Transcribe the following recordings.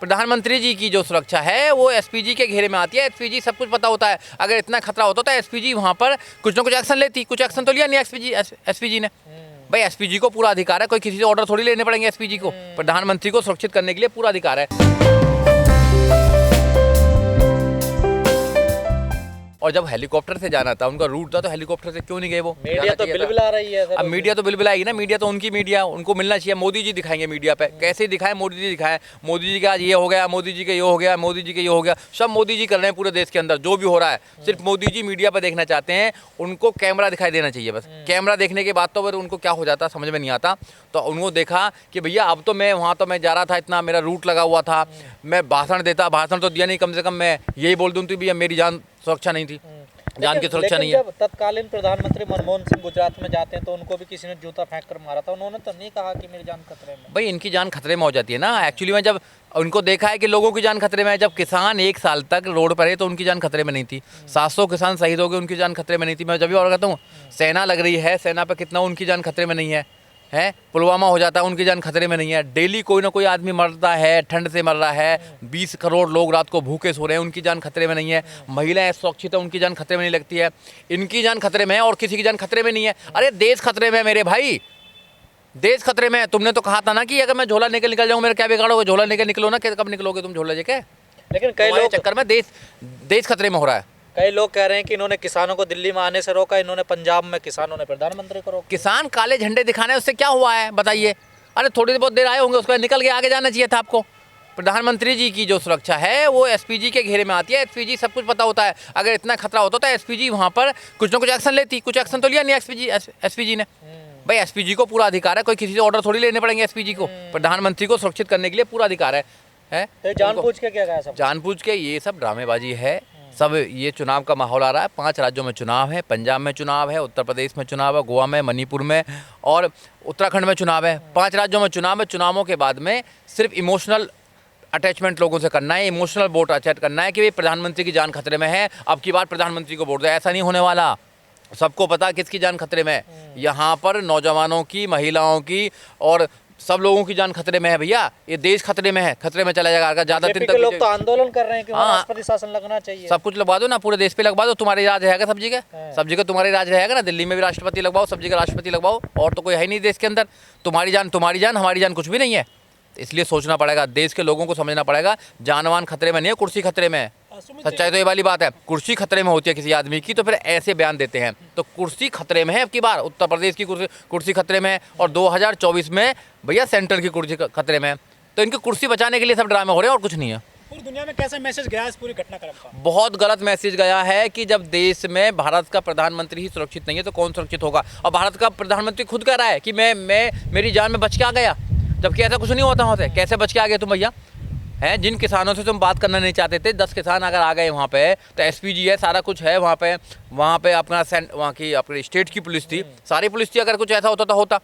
प्रधानमंत्री जी की जो सुरक्षा है वो एसपीजी के घेरे में आती है। एसपीजी सब कुछ पता होता है। अगर इतना खतरा होता तो एसपीजी वहाँ पर कुछ ना कुछ एक्शन लेती। कुछ एक्शन तो लिया नहीं एसपीजी ने। भाई एसपीजी को पूरा अधिकार है, कोई किसी से ऑर्डर थोड़ी लेने पड़ेंगे एसपीजी को। प्रधानमंत्री को सुरक्षित करने के लिए पूरा अधिकार है। और जब हेलीकॉप्टर से जाना था, उनका रूट था, तो हेलीकॉप्टर से क्यों नहीं गए वो? मीडिया तो बिलबिला रही है सर। अब मीडिया तो बिलबिलाएगी ना, मीडिया तो उनकी मीडिया, उनको मिलना चाहिए। मोदी जी दिखाएंगे मीडिया पे, कैसे दिखाएं? मोदी जी दिखाएं, मोदी जी का आज ये हो गया, मोदी जी का ये हो गया, मोदी जी का ये हो गया। सब मोदी जी कर रहे हैं पूरे देश के अंदर जो भी हो रहा है, सिर्फ मोदी जी मीडिया पर देखना चाहते हैं। उनको कैमरा दिखाई देना चाहिए बस। कैमरा देखने के बाद तो फिर उनको क्या हो जाता समझ में नहीं आता। तो उनको देखा कि भैया अब तो मैं वहाँ तो मैं जा रहा था, इतना मेरा रूट लगा हुआ था, मैं भाषण देता, भाषण तो दिया नहीं, कम से कम मैं यही बोल दूँ तो भैया मेरी जान सुरक्षा नहीं थी, जान की सुरक्षा नहीं है। जब तत्कालीन प्रधानमंत्री मनमोहन सिंह गुजरात में जाते हैं तो उनको भी किसी ने जूता फेंक कर मारा था, उन्होंने तो नहीं कहा कि मेरी जान खतरे में। भाई इनकी जान खतरे में हो जाती है ना। एक्चुअली में जब उनको देखा है कि लोगों की जान खतरे में है, जब किसान 1 साल तक रोड पर है तो उनकी जान खतरे में नहीं थी। 700 किसान शहीद हो गए, उनकी जान खतरे में नहीं थी। मैं जब भी और कहता हूँ सेना लग रही है, सेना पर कितना उनकी जान खतरे में नहीं है। पुलवामा हो जाता है, उनकी जान खतरे में नहीं है। डेली कोई ना कोई आदमी मरता है, ठंड से मर रहा है। 20 करोड़ लोग रात को भूखे सो रहे हैं, उनकी जान खतरे में नहीं है। महिलाएं सुरक्षित है, उनकी जान खतरे में नहीं लगती है। इनकी जान खतरे में है और किसी की जान खतरे में नहीं है। अरे देश खतरे में है मेरे भाई, देश खतरे में है। तुमने तो कहा था ना कि अगर मैं झोला लेकर निकल जाऊँ मेरा क्या बिगाड़ोगे? झोला लेकर निकलो ना, कब निकलोगे तुम झोला लेके? लेकिन कई लोग चक्कर में देश खतरे में हो रहा है। कई लोग कह रहे हैं कि इन्होंने किसानों को दिल्ली में आने से रोका, इन्होंने पंजाब में किसानों ने प्रधानमंत्री को रोका। किसान काले झंडे दिखाने उससे क्या हुआ है बताइए? अरे थोड़ी बहुत देर आए होंगे, उसके बाद निकल के आगे जाना चाहिए था आपको। प्रधानमंत्री जी की जो सुरक्षा है वो एसपीजी के घेरे में आती है। एसपीजी सब कुछ पता होता है। अगर इतना खतरा होता तो एसपीजी वहाँ पर कुछ ना कुछ एक्शन लेती। कुछ एक्शन तो लिया नहीं एसपीजी ने। भाई एसपीजी को पूरा अधिकार है, कोई किसी से ऑर्डर थोड़ी लेने पड़ेंगे एसपीजी को। प्रधानमंत्री को सुरक्षित करने के लिए पूरा अधिकार है। तो जानबूझ के क्या कहा सब? जानबूझ के ये सब ड्रामेबाजी है। सब ये चुनाव का माहौल आ रहा है। 5 राज्यों में चुनाव है, पंजाब में चुनाव है, उत्तर प्रदेश में चुनाव है, गोवा में, मणिपुर में और उत्तराखंड में चुनाव है। 5 राज्यों में चुनाव है। चुनावों के बाद में सिर्फ इमोशनल अटैचमेंट लोगों से करना है, इमोशनल वोट अटैच करना है कि भाई प्रधानमंत्री की जान खतरे में है, अब की बार प्रधानमंत्री को वोट दो। ऐसा नहीं होने वाला। सबको पता किसकी जान खतरे में है। यहाँ पर नौजवानों की, महिलाओं की और सब लोगों की जान खतरे में है भैया। ये देश खतरे में है, खतरे में चला जाएगा। अगर ज्यादा दिन तक लोग तो आंदोलन कर रहे हैं कि राष्ट्रपति शासन लगना चाहिए। सब कुछ लगवा दो ना, पूरे देश पे लगवा दो। तुम्हारे राज रहेगा सब जगह, सब जगह तुम्हारे राज रहेगा ना। दिल्ली में भी राष्ट्रपति लगवाओ, सब जगह राष्ट्रपति लगवाओ। और तो कोई है नहीं देश के अंदर। तुम्हारी जान, हमारी जान कुछ भी नहीं है। इसलिए सोचना पड़ेगा, देश के लोगों को समझना पड़ेगा, जानवान खतरे में नहीं है, कुर्सी खतरे में है। सच्चाई तो ये वाली बात है। कुर्सी खतरे में होती है किसी आदमी की तो फिर ऐसे बयान देते हैं। तो कुर्सी खतरे में है अब की बार। उत्तर प्रदेश की कुर्सी खतरे में है और 2024 में भैया सेंटर की कुर्सी खतरे में है। तो इनकी कुर्सी बचाने के लिए सब ड्रामे हो रहे हैं और कुछ नहीं है। पूरी दुनिया में कैसा मैसेज गया इस पूरी घटनाक्रम का? बहुत गलत मैसेज गया है कि जब देश में भारत का प्रधानमंत्री ही सुरक्षित नहीं है तो कौन सुरक्षित होगा? और भारत का प्रधानमंत्री खुद कह रहा है कि मैं मेरी जान में बच के आ गया, जबकि ऐसा कुछ नहीं होता वहाँ से। कैसे बच के आ गए तुम भैया? हैं जिन किसानों से तुम बात करना नहीं चाहते थे, 10 किसान अगर आ गए वहाँ पे तो एसपीजी है, सारा कुछ है वहाँ पे अपना वहाँ की अपनी स्टेट की पुलिस थी, सारी पुलिस थी। अगर कुछ ऐसा होता तो होता।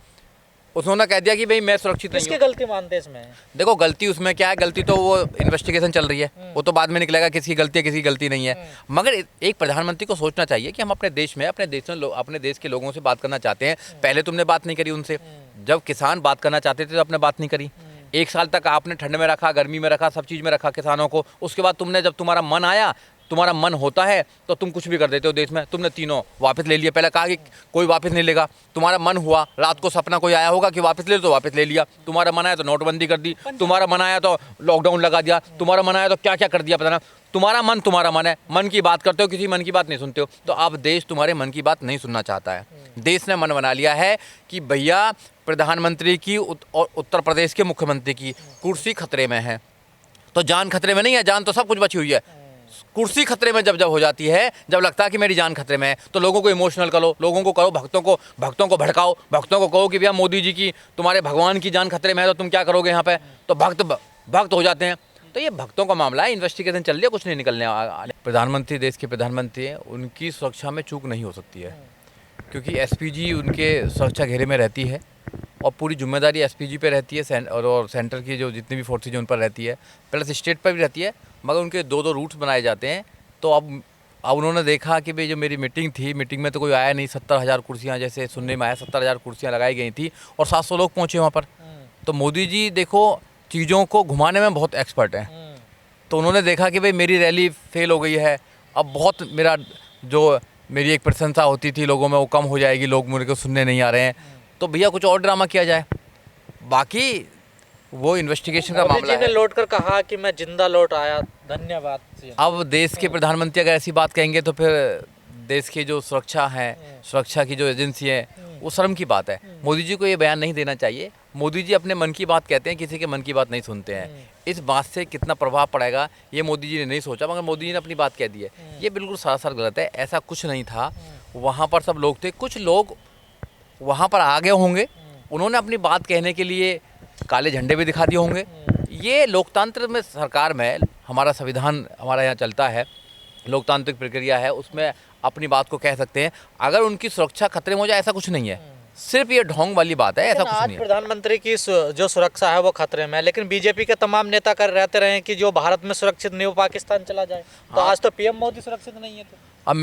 उन्होंने कह दिया कि भाई मैं सुरक्षित नहीं हूँ। किसकी गलती मानते हैं इसमें? देखो गलती उसमें क्या है, गलती तो वो इन्वेस्टिगेशन चल रही है, वो तो बाद में निकलेगा किसकी गलती है किसकी गलती नहीं है। मगर एक प्रधानमंत्री को सोचना चाहिए कि हम अपने देश में अपने देश के लोगों से बात करना चाहते हैं। पहले तुमने बात नहीं करी उनसे। जब किसान बात करना चाहते थे तो आपने बात नहीं करी। 1 साल तक आपने ठंड में रखा, गर्मी में रखा, सब चीज़ में रखा किसानों को। उसके बाद तुमने जब तुम्हारा मन आया, तुम्हारा मन होता है तो तुम कुछ भी कर देते हो देश में। तुमने तीनों वापस ले लिया। पहले कहा कि कोई वापस नहीं लेगा। तुम्हारा मन हुआ, रात को सपना कोई आया होगा कि वापस ले लो तो वापस ले लिया। तुम्हारा मन आया तो नोटबंदी कर दी, तुम्हारा मन आया तो लॉकडाउन लगा दिया, तुम्हारा मन आया तो क्या क्या कर दिया पता ना। तुम्हारा मन है, मन की बात करते हो, किसी मन की बात नहीं सुनते हो। तो अब देश तुम्हारे मन की बात नहीं सुनना चाहता है। देश ने मन बना लिया है कि भैया प्रधानमंत्री की और उत्तर प्रदेश के मुख्यमंत्री की कुर्सी खतरे में है। तो जान खतरे में नहीं है, जान तो सब कुछ बची हुई है। कुर्सी खतरे में जब हो जाती है, जब लगता है कि मेरी जान खतरे में है, तो लोगों को इमोशनल करो, लोगों को करो, भक्तों को भड़काओ, भक्तों को कहो कि भैया मोदी जी की, तुम्हारे भगवान की जान खतरे में है तो तुम क्या करोगे यहाँ पे? तो भक्त हो जाते हैं। तो ये भक्तों का मामला है। इन्वेस्टिगेशन चल रही है, कुछ नहीं निकलने वाला। प्रधानमंत्री देश के प्रधानमंत्री हैं, उनकी सुरक्षा में चूक नहीं हो सकती है, क्योंकि एसपीजी उनके सुरक्षा घेरे में रहती है और पूरी जिम्मेदारी एसपीजी पे रहती है और सेंटर की जो जितनी भी फोर्सेज उन पर रहती है, प्लस स्टेट पर भी रहती है। मगर उनके 2-2 रूट्स बनाए जाते हैं। तो अब उन्होंने देखा कि भाई जो मेरी मीटिंग थी, मीटिंग में तो कोई आया नहीं। 70,000 कुर्सियाँ जैसे सुनने में आया, 70,000 कुर्सियाँ लगाई गई थी और 700 लोग पहुँचे वहाँ पर। तो मोदी जी देखो चीज़ों को घुमाने में बहुत एक्सपर्ट हैं। तो उन्होंने देखा कि भाई मेरी रैली फेल हो गई है, अब बहुत मेरा जो मेरी एक प्रशंसा होती थी लोगों में वो कम हो जाएगी, लोग मेरे को सुनने नहीं आ रहे हैं, तो भैया कुछ और ड्रामा किया जाए। बाकी वो इन्वेस्टिगेशन का मामला मोदी जी ने है। लौट कर कहा कि मैं जिंदा लौट आया, धन्यवाद जी। अब देश के प्रधानमंत्री अगर ऐसी बात कहेंगे तो फिर देश की जो सुरक्षा है, सुरक्षा की जो एजेंसी है, वो शर्म की बात है। मोदी जी को ये बयान नहीं देना चाहिए। मोदी जी अपने मन की बात कहते हैं, किसी के मन की बात नहीं सुनते हैं। इस बात से कितना प्रभाव पड़ेगा ये मोदी जी ने नहीं सोचा, मगर मोदी जी ने अपनी बात कह दी है। ये बिल्कुल सरासर गलत है, ऐसा कुछ नहीं था। वहाँ पर सब लोग थे, कुछ लोग वहाँ पर आ गए होंगे, उन्होंने अपनी बात कहने के लिए काले झंडे भी दिखा दिए होंगे। ये लोकतंत्र में, सरकार में, हमारा संविधान हमारा यहाँ चलता है, लोकतांत्रिक प्रक्रिया है, उसमें अपनी बात को कह सकते हैं। अगर उनकी सुरक्षा खतरे में हो जाए ऐसा कुछ नहीं है, सिर्फ ये ढोंग वाली बात है, ऐसा कुछ आज नहीं है। प्रधानमंत्री की जो सुरक्षा है वो खतरे में है, लेकिन बीजेपी के तमाम नेता कर रहते रहे कि जो भारत में सुरक्षित नहीं हो पाकिस्तान चला जाए। तो आज तो पीएम मोदी सुरक्षित नहीं है। तो अब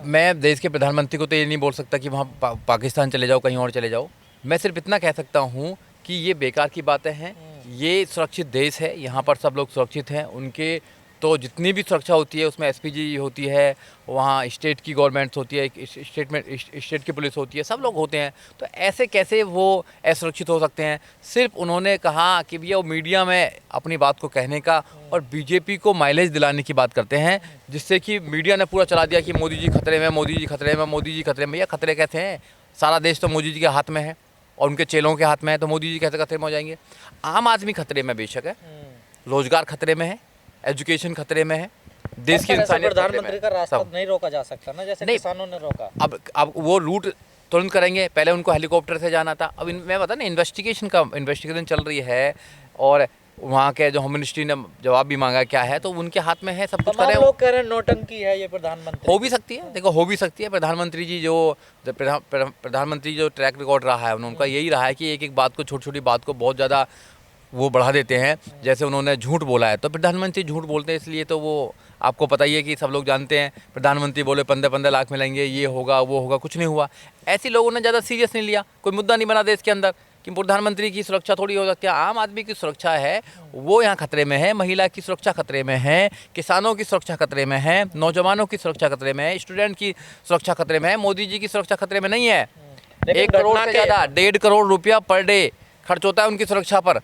मैं देश के प्रधानमंत्री को तो ये नहीं बोल सकता कि वहाँ पाकिस्तान चले जाओ, कहीं और चले जाओ। मैं सिर्फ इतना कह सकता हूँ कि ये बेकार की बातें हैं। ये सुरक्षित देश है, यहाँ पर सब लोग सुरक्षित हैं। उनके तो जितनी भी सुरक्षा होती है उसमें एसपीजी होती है, वहाँ स्टेट की गवर्नमेंट्स होती है, स्टेट की पुलिस होती है, सब लोग होते हैं। तो ऐसे कैसे वो असुरक्षित हो सकते हैं? सिर्फ उन्होंने कहा कि भैया वो मीडिया में अपनी बात को कहने का और बीजेपी को माइलेज दिलाने की बात करते हैं, जिससे कि मीडिया ने पूरा चला दिया कि मोदी जी खतरे में, मोदी जी खतरे में, मोदी जी खतरे में। भैया खतरे कैसे हैं? सारा देश तो मोदी जी के हाथ में है और उनके चेलों के हाथ में है, तो मोदी जी कैसे खतरे में हो जाएंगे? आम आदमी खतरे में बेशक है, रोजगार खतरे में है, एजुकेशन खतरे में है, देश की इंसानियत खतरे में प्रधानमंत्री का है, रास्ता सब। नहीं रोका जा सकता ना, जैसे नहीं। किसानों ने रोका। अब वो रूट तुरंत करेंगे, पहले उनको हेलीकॉप्टर से जाना था। अब मैं बता ना, इन्वेस्टिगेशन चल रही है और वहाँ के जो होम मिनिस्ट्री ने जवाब भी मांगा क्या है, तो उनके हाथ में है, सब कुछ तमाम करें। लोग कह रहे हैं नौटंकी है ये प्रधानमंत्री। हो भी सकती है, देखो हो भी सकती है। प्रधानमंत्री जी प्रधानमंत्री जो ट्रैक रिकॉर्ड रहा है उनका यही रहा है कि एक एक बात को, छोटी छोटी बात को बहुत ज़्यादा वो बढ़ा देते हैं। जैसे उन्होंने झूठ बोला है, तो प्रधानमंत्री झूठ बोलते हैं, इसलिए तो वो आपको पता ही है कि सब लोग जानते हैं। प्रधानमंत्री बोले 15-15 लाख मिलेंगे, ये होगा वो होगा, कुछ नहीं हुआ। ऐसे लोगों ने ज़्यादा सीरियस नहीं लिया, कोई मुद्दा नहीं बना देश के अंदर कि प्रधानमंत्री की सुरक्षा थोड़ी हो सकती है। आम आदमी की सुरक्षा है वो यहाँ खतरे में है, महिला की सुरक्षा खतरे में है, किसानों की सुरक्षा खतरे में है, नौजवानों की सुरक्षा खतरे में है, स्टूडेंट की सुरक्षा खतरे में है। मोदी जी की सुरक्षा खतरे में नहीं है। 1 करोड़ से ज़्यादा, 1.5 करोड़ रुपया पर डे खर्च होता है उनकी सुरक्षा पर।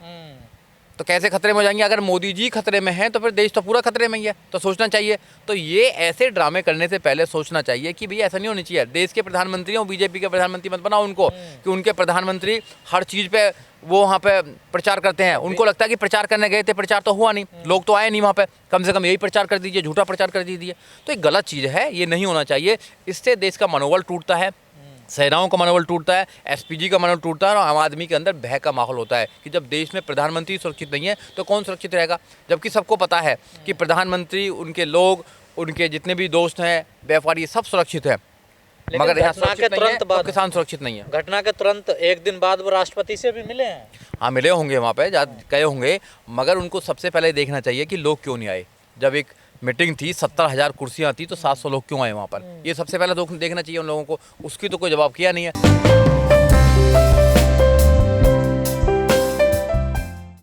तो कैसे खतरे में हो जाएंगे? अगर मोदी जी खतरे में हैं तो फिर देश तो पूरा खतरे में ही है। तो सोचना चाहिए। तो ये ऐसे ड्रामे करने से पहले सोचना चाहिए कि भैया ऐसा नहीं होनी चाहिए। देश के प्रधानमंत्री और बीजेपी के प्रधानमंत्री मत बनाओ उनको कि उनके प्रधानमंत्री हर चीज़ पे वो वहाँ पे प्रचार करते हैं। उनको लगता है कि प्रचार करने गए थे, प्रचार तो हुआ नहीं, लोग तो आए नहीं वहाँ पे, कम से कम यही प्रचार कर दीजिए, झूठा प्रचार कर दीजिए। तो ये गलत चीज़ है, ये नहीं होना चाहिए। इससे देश का मनोबल टूटता है, सेनाओं का मनोबल टूटता है, एसपीजी का मनोबल टूटता है और आम आदमी के अंदर भय का माहौल होता है कि जब देश में प्रधानमंत्री सुरक्षित नहीं है तो कौन सुरक्षित रहेगा? जबकि सबको पता है कि प्रधानमंत्री, उनके लोग, उनके जितने भी दोस्त हैं, व्यापारी, सब सुरक्षित हैं, मगर यहाँ सुरक्षित नहीं है, तो किसान सुरक्षित नहीं है। घटना के तुरंत एक दिन बाद वो राष्ट्रपति से भी मिले हैं। हाँ, मिले होंगे वहाँ पे, गए होंगे, मगर उनको सबसे पहले देखना चाहिए कि लोग क्यों नहीं आए। जब एक मीटिंग थी, 70,000 कुर्सियाँ थी, तो 700 लोग क्यों आए वहाँ पर? ये सबसे पहले देखना चाहिए उन लोगों को। उसकी तो कोई जवाब किया नहीं है।